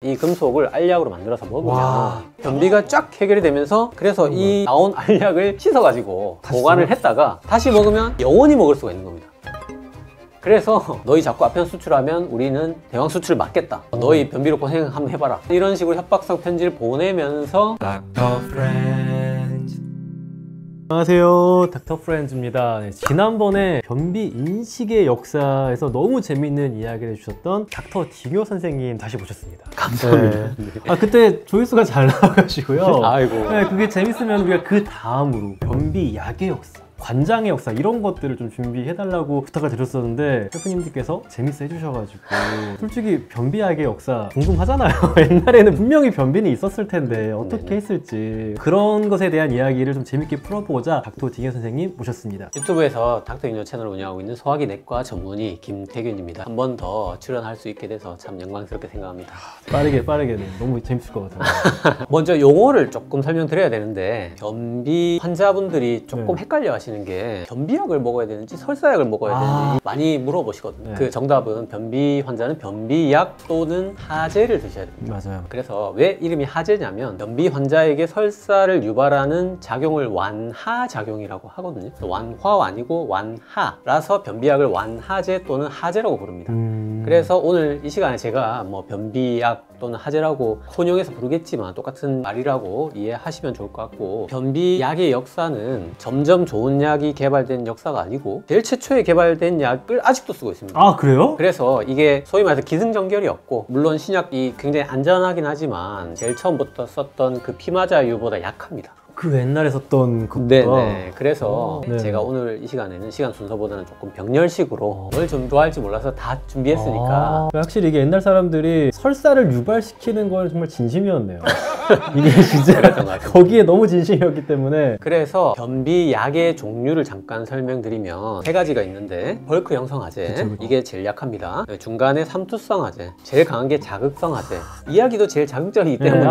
이 금속을 알약으로 만들어서 먹으면 와. 변비가 쫙 해결이 되면서, 그래서 이 나온 알약을 씻어가지고 보관을 했다가 다시 먹으면 영원히 먹을 수가 있는 겁니다. 그래서 너희 자꾸 아편 수출하면 우리는 대왕 수출 맞겠다, 너희 변비로 고생 한번 해봐라, 이런 식으로 협박성 편지를 보내면서 닥터 프렌즈. 안녕하세요, 닥터 프렌즈입니다. 네, 지난번에 변비 인식의 역사에서 너무 재밌는 이야기를 해주셨던 닥터 딩요 선생님 다시 모셨습니다. 감사합니다. 아, 그때 조회수가 잘 나와가지고요. 아이고. 네, 그게 재밌으면 우리가 그 다음으로 변비 약의 역사, 관장의 역사, 이런 것들을 좀 준비해달라고 부탁을 드렸었는데 셰프님들께서 재밌어 해주셔가지고 솔직히 변비약의 역사 궁금하잖아요. 옛날에는 분명히 변비는 있었을 텐데 어떻게 했을지, 그런 것에 대한 이야기를 좀 재밌게 풀어보고자 닥터 딩요 선생님 모셨습니다. 유튜브에서 닥터 딩요 채널을 운영하고 있는 소화기 내과 전문의 김태균입니다. 한 번 더 출연할 수 있게 돼서 참 영광스럽게 생각합니다. 빠르게 네. 너무 재밌을 것 같아요. 먼저 용어를 조금 설명드려야 되는데, 변비 환자분들이 조금 네. 헷갈려 하시는 게 변비약을 먹어야 되는지 설사약을 먹어야 되는지 많이 물어보시거든요. 네. 그 정답은 변비 환자는 변비약 또는 하제를 드셔야 됩니다. 맞아요. 그래서 왜 이름이 하제냐면, 변비 환자에게 설사를 유발하는 작용을 완하작용이라고 하거든요. 완화 아니고 완하라서 변비약을 완하제 또는 하제라고 부릅니다. 그래서 오늘 이 시간에 제가 뭐 변비약 또는 하제라고 혼용해서 부르겠지만 똑같은 말이라고 이해하시면 좋을 것 같고, 변비약의 역사는 점점 좋은 약이 개발된 역사가 아니고 제일 최초에 개발된 약을 아직도 쓰고 있습니다. 아, 그래요? 그래서 이게 소위 말해서 기승전결이 없고, 물론 신약이 굉장히 안전하긴 하지만 제일 처음부터 썼던 그 피마자유보다 약합니다. 그 옛날에 썼던 그거가. 네네. 그래서 네. 제가 오늘 이 시간에는 시간 순서보다는 조금 병렬식으로 뭘 좀 좋아할지 몰라서 다 준비했으니까. 확실히 이게 옛날 사람들이 설사를 유발시키는 건 정말 진심이었네요. 이게 진짜 그랬던 것 같아요. 거기에 너무 진심이었기 때문에. 그래서 변비약의 종류를 잠깐 설명드리면 세 가지가 있는데, 벌크 형성 하제, 그쵸. 이게 제일 약합니다. 중간에 삼투성 하제, 제일 강한 게 자극성 하제. 이야기도 제일 자극적이기 때문에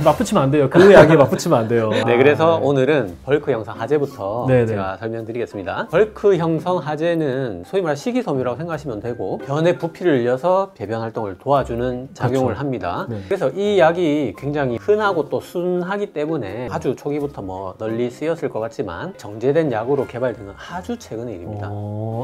맞붙이면 안 돼요. 그 약에 맞붙이면 안 돼요. 네, 그래서 오늘은 벌크 형성 하제부터 네네. 제가 설명드리겠습니다. 벌크 형성 하제는 소위 말해 식이섬유라고 생각하시면 되고, 변의 부피를 늘려서 배변 활동을 도와주는 작용을 그렇죠. 합니다. 네. 그래서 이 약이 굉장히 흔하고 또 순하기 때문에 아주 초기부터 뭐 널리 쓰였을 것 같지만 정제된 약으로 개발되는 아주 최근의 일입니다.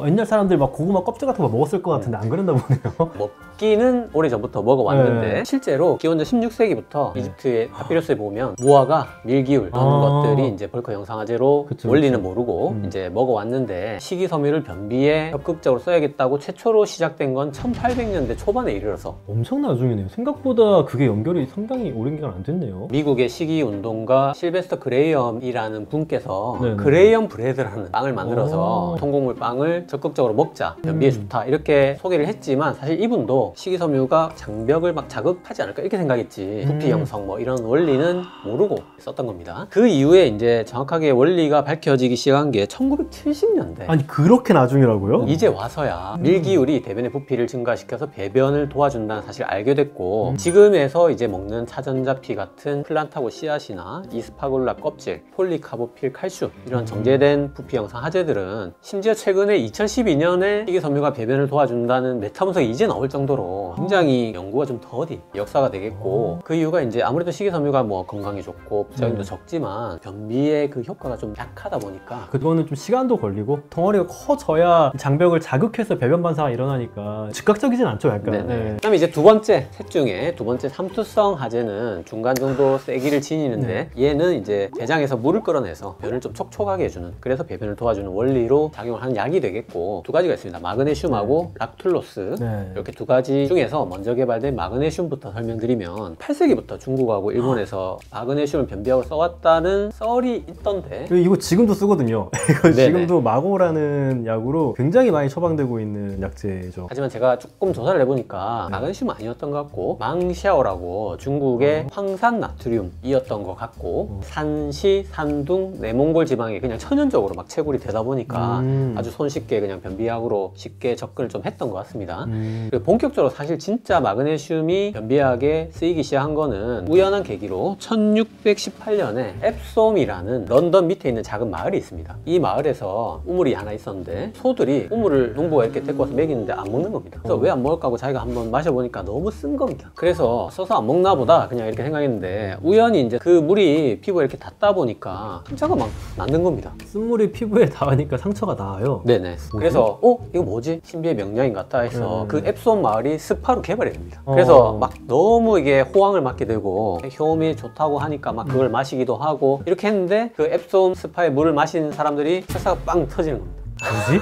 옛날 사람들 막 고구마 껍질 같은 거 먹었을 것 같은데 안 그랬나 보네요. 먹기는 오래전부터 먹어왔는데 네. 실제로 기원전 16세기부터 네. 이집트의 파피루스에 보면 무화과, 밀기울 이런 것들이 이제 벌크 형성하제로 그쵸, 원리는 그쵸. 모르고 이제 먹어왔는데, 식이섬유를 변비에 적극적으로 써야겠다고 최초로 시작된 건 1800년대 초반에 이르러서 엄청 나중이네요. 생각보다 그게 연결이 상당히 오랜 기간 안 됐네요. 미국의 식이운동가 실베스터 그레이엄이라는 분께서 네네. 그레이엄 브레드라는 빵을 만들어서 오. 통곡물 빵을 적극적으로 먹자, 변비에 좋다, 이렇게 소개를 했지만 사실 이분도 식이섬유가 장벽을 막 자극하지 않을까 이렇게 생각했지, 부피 형성 뭐 이런 원리는 모르고 썼던 겁니다. 그 이후에 이제 정확하게 원리가 밝혀지기 시작한 게 1970년대. 아니, 그렇게 나중이라고요? 이제 와서야 밀기울이 대변의 부피를 증가시켜서 배변을 도와준다는 사실을 알게 됐고, 지금에서 이제 먹는 차전자피 같은 플란타고 씨앗이나 이스파굴라 껍질, 폴리카보필 칼슘, 이런 정제된 부피 형성 하제들은 심지어 최근에 2012년에 식이섬유가 배변을 도와준다는 메타문서가 이제 나올 정도로 굉장히 연구가 좀 더딘 역사가 되겠고, 그 이유가 이제 아무래도 식이섬유가 뭐 건강에 좋고 부작용도 적지만 변비의 그 효과가 좀 약하다 보니까. 그거는 좀 시간도 걸리고 덩어리가 커져야 장벽을 자극해서 배변 반사가 일어나니까 즉각적이진 않죠, 약간. 네. 그다음에 이제 두 번째 셋 중에 두 번째 삼투성 하제는 중간 정도 세기를 지니는데, 얘는 이제 대장에서 물을 끌어내서 변을 좀 촉촉하게 해주는, 그래서 배변을 도와주는 원리로 작용을 하는 약이 되겠고, 두 가지가 있습니다. 마그네슘하고 락툴로스. 네. 이렇게 두 가지 중에서 먼저 개발된 마그네슘부터 설명드리면, 8세기부터 중국하고 일본에서 마그네슘을 변비약으로 써왔다는 썰이 있던데, 이거 지금도 쓰거든요. 이거 네네. 지금도 마고라는 약으로 굉장히 많이 처방되고 있는 약제죠. 하지만 제가 조금 조사를 해보니까 마그네슘은 아니었던 것 같고, 망샤오라고 중국의 황산 나트륨이었던 것 같고 산시, 산둥, 내몽골 지방에 그냥 천연적으로 막 채굴이 되다 보니까 아주 손쉽게 그냥 변비약으로 쉽게 접근을 좀 했던 것 같습니다. 그리고 본격적으로 사실 진짜 마그네슘이 변비약에 쓰이기 시작한 거는 우연한 계기로 1618년에 앱솜이라는 런던 밑에 있는 작은 마을이 있습니다. 이 마을에서 우물이 하나 있었는데 소들이 우물을 농부가 이렇게 데리고 와서 먹이는데 안 먹는 겁니다. 그래서 왜 안 먹을까 하고 자기가 한번 마셔보니까 너무 쓴 겁니다. 그래서 써서 안 먹나 보다 그냥 이렇게 생각했는데 우연히 이제 그 물이 피부에 이렇게 닿다 보니까 상처가 막 낫는 겁니다. 쓴물이 피부에 닿으니까 상처가 나아요. 네네. 그래서 이거 뭐지? 신비의 명약인 것 같다 해서 그 앱솜 마을이 스파로 개발이 됩니다. 그래서 막 너무 이게 호황을 맞게 되고 효험이 좋다고 하니까 막 그걸 마시기도 하고 이렇게 했는데 그 앱솜 스파의 물을 마신 사람들이 설사가 빵 터지는 겁니다. 뭐지?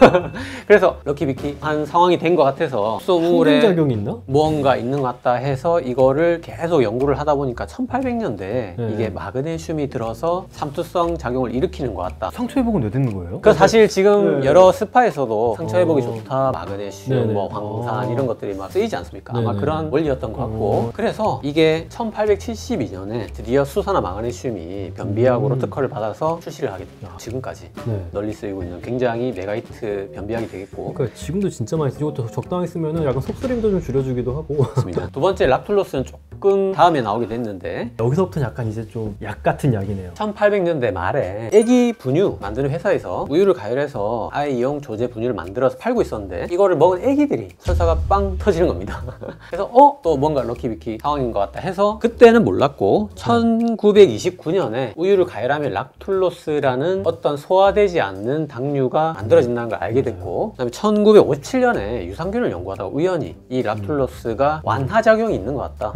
그래서 럭키비키한 상황이 된 것 같아서 앱솜물에 작용이 있나? 무언가 있는 것 같다 해서 이거를 계속 연구를 하다 보니까 1800년대에 이게 마그네슘이 들어서 삼투성 작용을 일으키는 것 같다. 상처 회복은 왜 되는 거예요? 그 사실 지금 여러 스파에서도 상처 회복이 좋다, 마그네슘, 뭐 황산 이런 것들이 막 쓰이지 않습니까? 아마 그런 원리였던 것 같고 그래서 이게 1872년에 드디어 수산화 마그네슘이 변비약으로 특허를 받아서 출시를 하게 됩니다. 지금까지 널리 쓰이고 있는 굉장히 메가히트 변비약이 되겠고 그러니까 지금도 진짜 많이 쓰고 이것도 적당히 쓰면 약간 속쓰림도 좀 줄여주기도 하고 맞습니다. 두 번째 락툴로스는 조금 다음에 나오게 됐는데 여기서부터는 약간 이제 좀 약 같은 약이네요. 1800년대 말에 애기 분유 만드는 회사에서 우유를 가열해서 아이 이용 조제 분유를 만들어서 팔고 있었는데 이거를 먹은 애기들이 설사가 빵 터지는 겁니다. 그래서 또 뭔가 럭키비키 상황인 것 같다 해서 그때는 몰랐고 1929년에 우유를 가열하면 락툴로스라는 어떤 소화되지 않는 당류가 만들어진다는 걸 알게 됐고 그다음에 1957년에 유산균을 연구하다가 우연히 이 락툴로스가 완화작용이 있는 것 같다.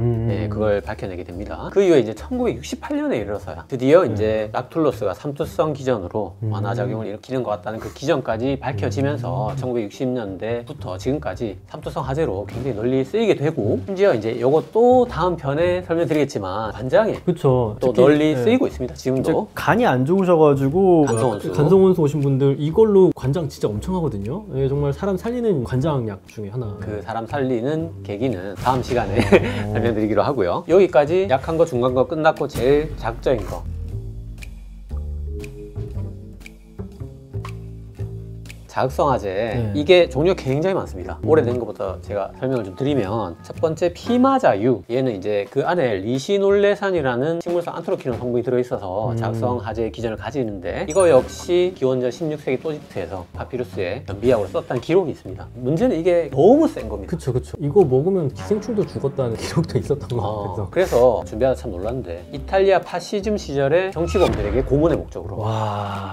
그걸 밝혀내게 됩니다. 그 이후에 이제 1968년에 이르러서야 드디어 이제 락툴로스가 삼투성 기전으로 완화작용을 일으키는 것 같다는 그 기전까지 밝혀지면서 1960년대부터 지금까지 삼투성 화제로 굉장히 널리 쓰이게 되고 심지어 이제 이것도 다음 편에 설명드리겠지만 관장에 그쵸. 또 널리 쓰이고 있습니다. 지금도 간이 안 좋으셔가지고 간성원수. 간성원수 오신 분들 이걸로 관장 진짜 엄청 하거든요. 정말 사람 살리는 관장약 중에 하나. 그 사람 살리는 계기는 다음 시간에 설명드리기로 하고요. 여기까지 약한 거, 중간 거 끝났고 제일 자극적인 거. 자극성화제 이게 종류가 굉장히 많습니다. 오래된 것부터 제가 설명을 좀 드리면 첫 번째 피마자유 얘는 이제 그 안에 리시놀레산이라는 식물성 안트로키론 성분이 들어있어서 자극성화제의 기전을 가지는데 이거 역시 기원전 16세기 토지트에서 파피루스에 변비약으로 썼다는 기록이 있습니다. 문제는 이게 너무 센 겁니다. 그쵸. 이거 먹으면 기생충도 죽었다는 기록도 있었던 것 같아서 그래서 준비하다 참 놀랐는데 이탈리아 파시즘 시절에 정치범들에게 고문의 목적으로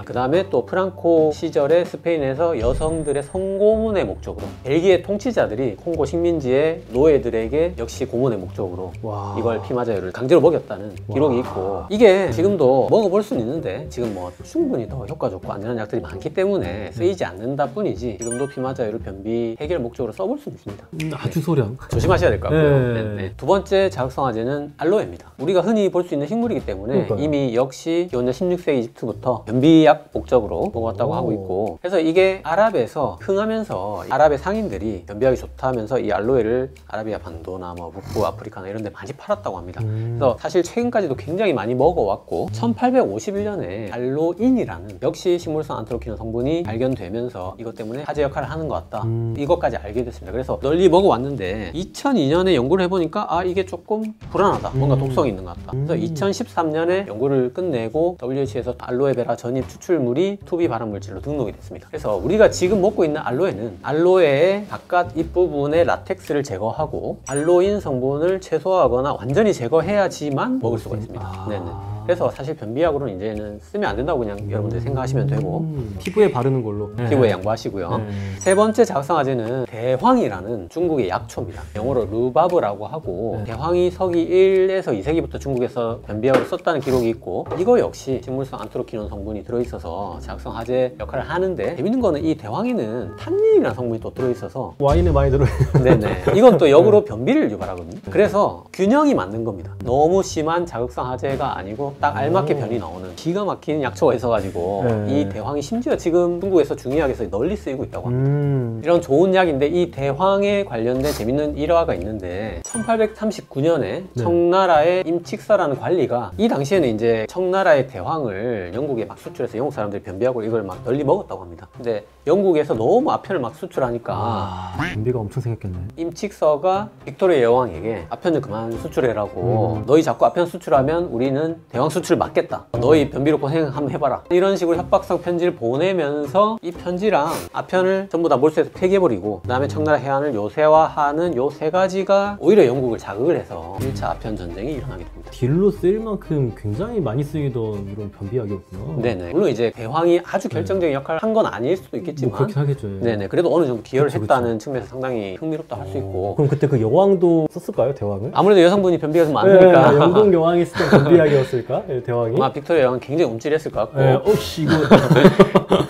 그 다음에 또 프랑코 시절에 스페인에서 여성들의 성고문의 목적으로 벨기에 통치자들이 콩고 식민지의 노예들에게 역시 고문의 목적으로 이걸 피마자유를 강제로 먹였다는 기록이 있고 이게 지금도 먹어볼 수는 있는데 지금 뭐 충분히 더 효과 좋고 안전한 약들이 많기 때문에 쓰이지 않는다 뿐이지 지금도 피마자유를 변비 해결 목적으로 써볼 수는 있습니다. 아주 소량 조심하셔야 될 것 같고요. 두 번째 자극성화제는 알로에입니다. 우리가 흔히 볼 수 있는 식물이기 때문에 이미 역시 기원전 16세기 이집트부터 변비약 목적으로 먹었다고 하고 있고 그래서 이게 아랍에서 흥하면서 아랍의 상인들이 변비약이 좋다 하면서 이 알로에를 아라비아 반도나 뭐 북부 아프리카나 이런 데 많이 팔았다고 합니다. 그래서 사실 최근까지도 굉장히 많이 먹어왔고 1851년에 알로인이라는 역시 식물성 안트로키논 성분이 발견되면서 이것 때문에 화제 역할을 하는 것 같다. 이것까지 알게 됐습니다. 그래서 널리 먹어왔는데 2002년에 연구를 해보니까 이게 조금 불안하다. 뭔가 독성이 있는 것 같다. 그래서 2013년에 연구를 끝내고 WH에서 알로에베라 전입 추출물이 투비 발암물질로 등록이 됐습니다. 그래서 우리가 지금 먹고 있는 알로에는 알로에의 바깥 잎부분의 라텍스를 제거하고 알로인 성분을 최소화하거나 완전히 제거해야지만 먹을 수가 있습니다. 네네. 그래서 사실 변비약으로는 이제는 쓰면 안 된다고 그냥 여러분들이 생각하시면 되고 피부에 바르는 걸로 피부에 양보하시고요. 세 번째 자극성화제는 대황이라는 중국의 약초입니다. 영어로 루바브라고 하고 대황이 서기 1에서 2세기부터 중국에서 변비약으로 썼다는 기록이 있고 이거 역시 식물성 안트로키논 성분이 들어있어서 자극성화제 역할을 하는데 재밌는 거는 이 대황이는 탄닌이라는 성분이 또 들어있어서 와인에 많이 들어있는 네네. 이건 또 역으로 변비를 유발하거든요. 그래서 균형이 맞는 겁니다. 너무 심한 자극성화제가 아니고 딱 알맞게 변이 나오는 기가 막힌 약초가 있어가지고 네. 이 대황이 심지어 지금 중국에서 중의학에서 널리 쓰이고 있다고 합니다. 이런 좋은 약인데 이 대황에 관련된 재밌는 일화가 있는데 1839년에 청나라의 임칙서라는 관리가 이 당시에는 이제 청나라의 대황을 영국에 막 수출해서 영국 사람들이 변비하고 이걸 막 널리 먹었다고 합니다. 근데 영국에서 너무 아편을 막 수출하니까 변비가 엄청 생겼겠네. 임칙서가 빅토리아 여왕에게 아편 좀 그만 수출해라고 너희 자꾸 아편 수출하면 우리는 대왕 수출 막겠다. 너희 변비로 고생 한번 해봐라. 이런 식으로 협박성 편지를 보내면서 이 편지랑 아편을 전부 다 몰수해서 폐기해버리고 그 다음에 청나라 해안을 요새화하는 요 세 가지가 오히려 영국을 자극을 해서 1차 아편 전쟁이 일어나게 됩니다. 딜로 쓰일 만큼 굉장히 많이 쓰이던 이런 변비약이었구나. 네네. 물론 이제 대황이 아주 결정적인 역할을 한 건 아닐 수도 있겠지만 뭐 그렇긴 하겠죠. 예. 네네. 그래도 어느 정도 기여를 그쵸, 했다는 측면에서 상당히 흥미롭다 할 수 있고 그럼 그때 그 여왕도 썼을까요, 대왕을? 아무래도 여성분이 변비가 좀 많으니까 네, 영국 여왕이 쓰던 변비약이었을까, 대왕이? 아마 빅토리아 여왕은 굉장히 움찔했을 것 같고 네, 어씨 이거.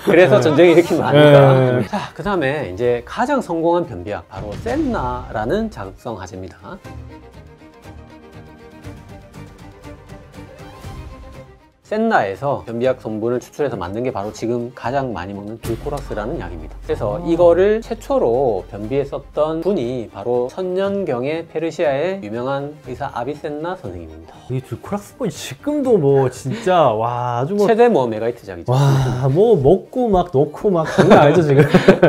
그래서 전쟁이 일으킨 거 아닐까. 네. 자, 그 다음에 이제 가장 성공한 변비약 바로 센나라는 자극성 화제입니다. 센나에서 변비약 성분을 추출해서 만든 게 바로 지금 가장 많이 먹는 둘코락스라는 약입니다. 그래서 이거를 최초로 변비에 썼던 분이 바로 천년경의 페르시아의 유명한 의사 아비센나 선생님입니다. 이 둘코락스본 지금도 뭐 진짜 와 아주 뭐 최대 뭐 메가히트작이죠. 와 뭐 먹고 막 넣고 막 장난 아니죠 지금.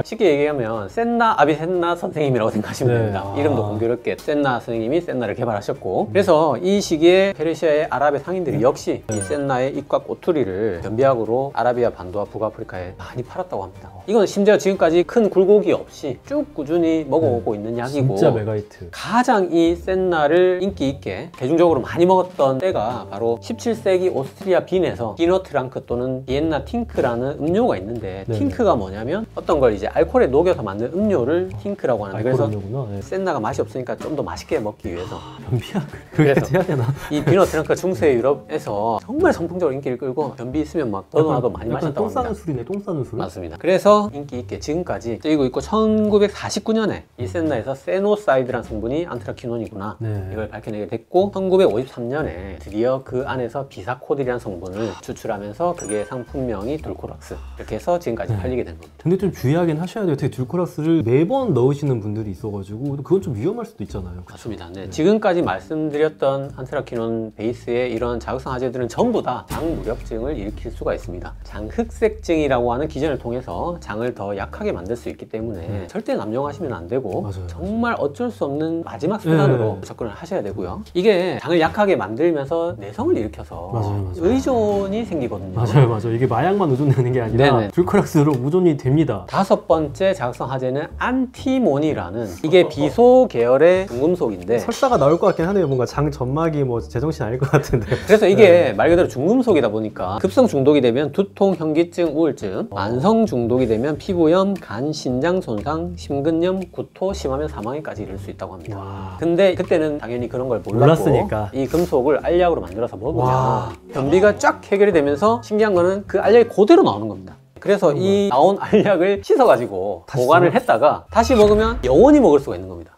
쉽게 얘기하면 센나 아비센나 선생님이라고 생각하시면 네. 됩니다. 이름도 공교롭게 센나 선생님이 센나를 개발하셨고 그래서 이 시기에 페르시아의 아랍의 상인들이 역시 이 센나의 잎과 꼬투리를 변비약으로 아라비아 반도와 북아프리카에 많이 팔았다고 합니다. 이건 심지어 지금까지 큰 굴곡이 없이 쭉 꾸준히 먹어오고 있는 약이고 진짜 메가히트. 가장 이 센나를 인기 있게 대중적으로 많이 먹었던 때가 바로 17세기 오스트리아 빈에서 비너트랑크 또는 비엔나 팅크라는 음료가 있는데 네. 팅크가 뭐냐면 어떤 걸 이제 알코올에 녹여서 만든 음료를 팅크라고 하는데 그래서 알코올음료구나. 네. 센나가 맛이 없으니까 좀 더 맛있게 먹기 위해서 변비약 그래서 그렇게 해야 되나? 이 비너트랑크가 중세 유럽에서 정말 선풍적으로 인기를 끌고 변비 있으면 막 너도 나도 많이 약간 마셨다고 똥 싸는 합니다. 술이네, 똥 싸는 술. 맞습니다. 그래서 인기 있게 지금까지 쓰이고 있고 1949년에 이 센나에서 세노사이드라는 성분이 안트라키논이구나 네. 이걸 밝혀내게 됐고 1953년에 드디어 그 안에서 비사코딜이라는 성분을 추출하면서 그게 상품명이 둘코락스 이렇게 해서 지금까지 팔리게 된 겁니다. 근데 좀 주의하긴 하셔야 돼요. 되게 둘코락스를 매번 넣으시는 분들이 있어가지고 그건 좀 위험할 수도 있잖아요. 그쵸? 맞습니다. 네. 지금까지 말씀드렸던 안트라키논 베이스의 이런 자극성 화제들은 전부 다 장무렵증을 일으킬 수가 있습니다. 장흑색증이라고 하는 기전을 통해서 장을 더 약하게 만들 수 있기 때문에 절대 남용하시면 안 되고 맞아요. 정말 어쩔 수 없는 마지막 수단으로 접근을 하셔야 되고요. 이게 장을 약하게 만들면서 내성을 일으켜서 맞아요. 의존이 생기거든요. 맞아요. 이게 마약만 의존되는 게 아니라 네네. 둘코락스로 의존이 됩니다. 다섯 번째 자극성 화제는 안티모니라는 이게 비소 계열의 중금속인데 설사가 나올 것 같긴 하네요. 뭔가 장 점막이 뭐 제정신 아닐 것 같은데. 그래서 이게 말 그대로 중금속이다 보니까 급성 중독이 되면 두통, 현기증, 우울증, 만성 중독이 되면 피부염, 간, 신장 손상, 심근염, 구토, 심하면 사망에까지 이를 수 있다고 합니다. 와. 근데 그때는 당연히 그런 걸 몰랐고 몰랐으니까. 이 금속을 알약으로 만들어서 먹으면 와. 변비가 쫙 해결이 되면서 신기한 거는 그 알약이 그대로 나오는 겁니다. 그래서 이 나온 알약을 씻어가지고 다시 보관을 써요? 했다가 다시 먹으면 영원히 먹을 수가 있는 겁니다.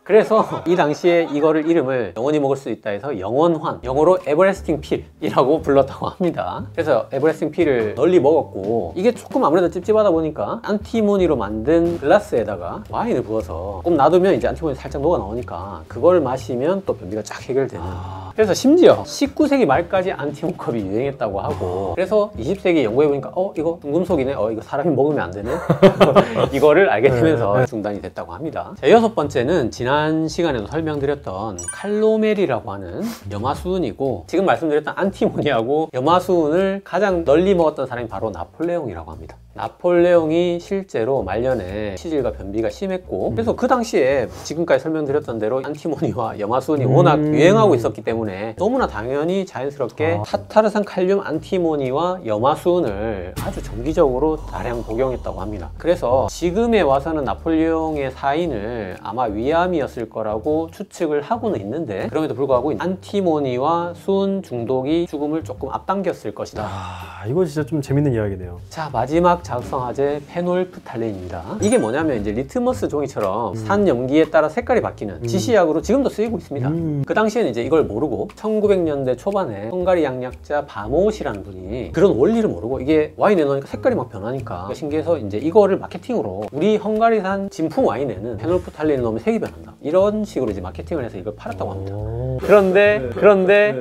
그래서 이 당시에 이거를 이름을 영원히 먹을 수 있다 해서 영원환, 영어로 에버레스팅 필이라고 불렀다고 합니다. 그래서 에버레스팅 필을 널리 먹었고 이게 조금 아무래도 찝찝하다 보니까 안티모니로 만든 글라스에다가 와인을 부어서 조금 놔두면 이제 안티모니 살짝 녹아 나오니까 그걸 마시면 또 변비가 쫙 해결되는 그래서 심지어 19세기 말까지 안티모컵이 유행했다고 하고 그래서 20세기 연구해보니까 이거 중금속이네 이거 사람이 먹으면 안 되네 이거를 알게 되면서 중단이 됐다고 합니다. 자, 여섯 번째는 지난 시간에도 설명드렸던 칼로멜이라고 하는 염화수은이고 지금 말씀드렸던 안티모니하고 염화수은을 가장 널리 먹었던 사람이 바로 나폴레옹이라고 합니다. 나폴레옹이 실제로 말년에 치질과 변비가 심했고 그래서 그 당시에 지금까지 설명드렸던 대로 안티모니와 염화수은이 워낙 유행하고 있었기 때문에 너무나 당연히 자연스럽게 타타르산 칼륨 안티모니와 염화수은을 아주 정기적으로 다량 복용했다고 합니다. 그래서 지금에 와서는 나폴레옹의 사인을 아마 위암이었을 거라고 추측을 하고는 있는데 그럼에도 불구하고 안티모니와 수은 중독이 죽음을 조금 앞당겼을 것이다. 이거 진짜 좀 재밌는 이야기네요. 자, 마지막 자극성화제 페놀프탈렌입니다. 이게 뭐냐면 이제 리트머스 종이처럼 산 염기에 따라 색깔이 바뀌는 지시약으로 지금도 쓰이고 있습니다. 그 당시에는 이제 이걸 모르고 1900년대 초반에 헝가리 양약자 바모시라는 분이 그런 원리를 모르고 이게 와인에 넣으니까 색깔이 막 변하니까 신기해서 이제 이거를 마케팅으로 우리 헝가리산 진품 와인에는 페놀프탈렌을 넣으면 색이 변한다. 이런 식으로 이제 마케팅을 해서 이걸 팔았다고 합니다. 그런데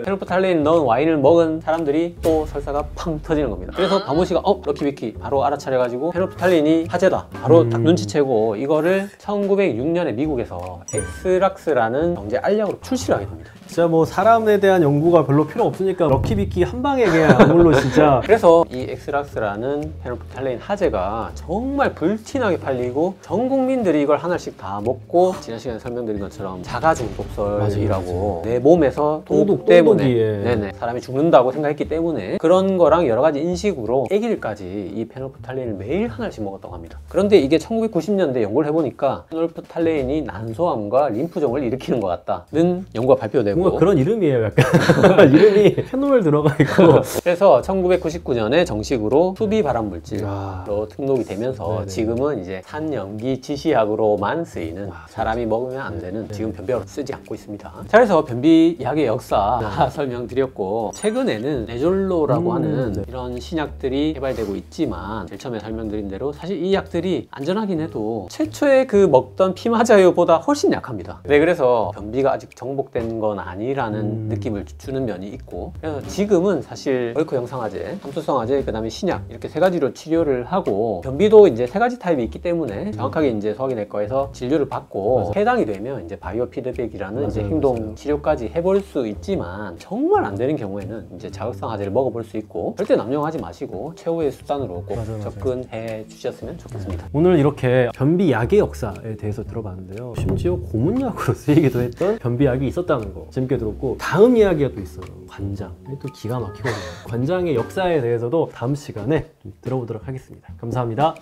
페놀프탈렌을 넣은 와인을 먹은 사람들이 또 설사가 팡 터지는 겁니다. 그래서 바모시가 럭키비키 바로 알아차려가지고 페놀프탈렌이 화제다. 바로 딱 눈치채고 이거를 1906년에 미국에서 엑스락스라는 경제 알약으로 출시를 하게 됩니다. 진짜 뭐 사람에 대한 연구가 별로 필요 없으니까 럭키비키 한 방에 그냥 약물로 진짜. 그래서 이 엑스락스라는 페놀프탈렌 화제가 정말 불티나게 팔리고 전 국민들이 이걸 하나씩 다 먹고 지난 시간에 설명드린 것처럼 자가중독설이라고 내 몸에서 독 때문에 네네, 사람이 죽는다고 생각했기 때문에 그런 거랑 여러 가지 인식으로 아기들까지 이 페놀프탈렌을 매일 하나씩 먹었다고 합니다. 그런데 이게 1990년대 연구를 해보니까 페놀프탈렌이 난소암과 림프종을 일으키는 것 같다는 연구가 발표되고 뭔가 그런 이름이에요. 약간 이름이 페놀 들어가 있고. 그래서 1999년에 정식으로 수비 발암 물질로 등록이 되면서 네네. 지금은 이제 산염기 지시약으로만 쓰이는 사람이 먹으면 안 되는 지금 변비약으로 쓰지 않고 있습니다. 자, 그래서 변비 약의 역사 설명드렸고 최근에는 네졸로라고 하는 이런 신약들이 개발되고 있지만 제일 처음에 설명드린 대로 사실 이 약들이 안전하긴 해도 최초에 그 먹던 피마자유보다 훨씬 약합니다. 네, 그래서 변비가 아직 정복된 건 아니라는 느낌을 주는 면이 있고 그래서 지금은 사실 얼코 영상화제, 함수성화제, 그 다음에 신약 이렇게 세 가지로 치료를 하고 변비도 이제 세 가지 타입이 있기 때문에 정확하게 이제 소화기내과에서 진료를 받고 해당이 되면 이제 바이오 피드백이라는 이제 행동 치료까지 해볼 수 있지만 정말 안 되는 경우에는 이제 자극성화제를 먹어볼 수 있고 절대 남용하지 마시고 최후의 수단으로 꼭 접근해 주셨으면 좋겠습니다. 오늘 이렇게 변비 약의 역사에 대해서 들어봤는데요. 심지어 고문약으로 쓰이기도 했던 변비약이 있었다는 거 재밌게 들었고 다음 이야기가 또 있어요. 관장. 또 기가 막히거든요. 관장의 역사에 대해서도 다음 시간에 좀 들어보도록 하겠습니다. 감사합니다.